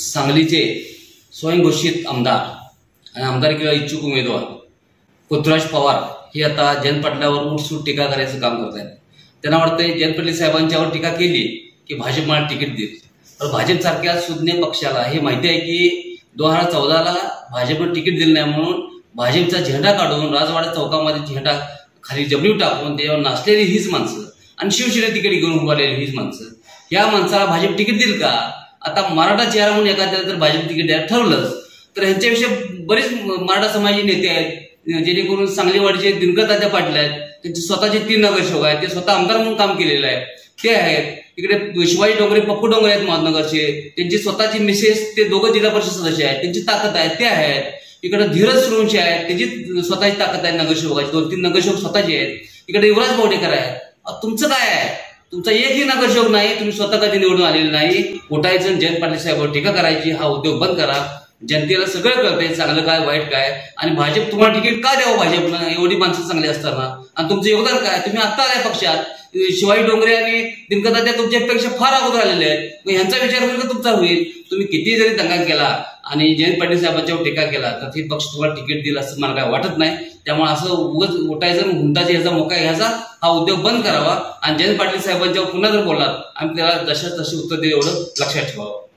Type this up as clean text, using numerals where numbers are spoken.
सांगलीचे स्वयंघोषित आमदार आणि आमदार किंवा इच्छुक उमेदवार पृथ्वीराज पवार हे आता जयंत पाटलावर उठसूट टीका करायचं काम करत आहेत। त्यांना वाटतंय जयंत पाटील साहेबांच्यावर टीका केली की भाजप मला तिकीट देईल, तर भाजपसारख्या सुज्ञ पक्षाला हे माहिती आहे की 2014ला भाजपनं तिकीट दिलं नाही म्हणून भाजपचा झेंडा काढून राजवाडा चौकामध्ये झेंडा खाली जमिनीवर टाकून त्यावर नाचलेली हीच माणसं आणि शिवसेना तिकीट घेऊन उभारलेली हीच माणसं, या माणसाला भाजप तिकीट देईल का? आता मराठा चेहरा म्हणून एखाद्याला जर भाजप तिकीट द्यायला ठरवलंच तर ह्यांच्याविषयी बरेच मराठा समाजाचे नेते आहेत, जेणेकरून सांगलीवाडीचे दिनकर तात्या पाटील आहेत, त्यांचे स्वतःचे 3 नगरसेवक आहेत, ते स्वतः आमदार म्हणून काम केलेलं आहे, ते आहेत। इकडे शिवाजी डोंगरे पप्पू डोंगरे आहेत महानगरचे, त्यांची स्वतःची मिसेस ते दोघं जिल्हा परिषद सदस्य आहेत, त्यांची ताकद आहे ते आहेत। इकडे धीरज सुरुंचे आहेत, त्याची स्वतःची ताकद आहे नगरसेवकाची, 2-3 नगरसेवक स्वतःचे आहेत। इकडे युवराज बोडेकर आहेत। तुमचं काय आहे? तुमचा एकही नगरसेवक नाही, तुम्ही स्वतः कधी निवडून आलेले नाही। उठायचं जयंत पाटील साहेबांवर टीका करायची, हा उद्योग बंद करा। जनतेला सगळं कळतंय चांगलं काय वाईट काय, आणि भाजप तुम्हाला तिकीट का द्यावं? भाजपनं एवढी माणसं चांगली असताना आणि तुमचं योगदान काय? तुम्ही आत्ता आल्या पक्षात, शिवाजी डोंगरे आणि दिनकर तात्या तुमच्यापेक्षा फार अगोदर आलेले आहेत, मग ह्यांचा विचार करून तुमचा होईल। तुम्ही किती जरी दंगा केला आणि जयंत पाटील साहेबांच्यावर टीका केला तर ते पक्ष तुम्हाला तिकीट दिलं असं मला काय वाटत नाही। त्यामुळे असं उगाच उठायचं हुंडाचा ह्याचा मोका घ्यायचा, हा उद्योग बंद करावा आणि जयंत पाटील साहेबांच्यावर पुन्हा जर बोललात आम्ही त्याला जशा तशी उत्तर देऊ एवढं लक्षात ठेवावं।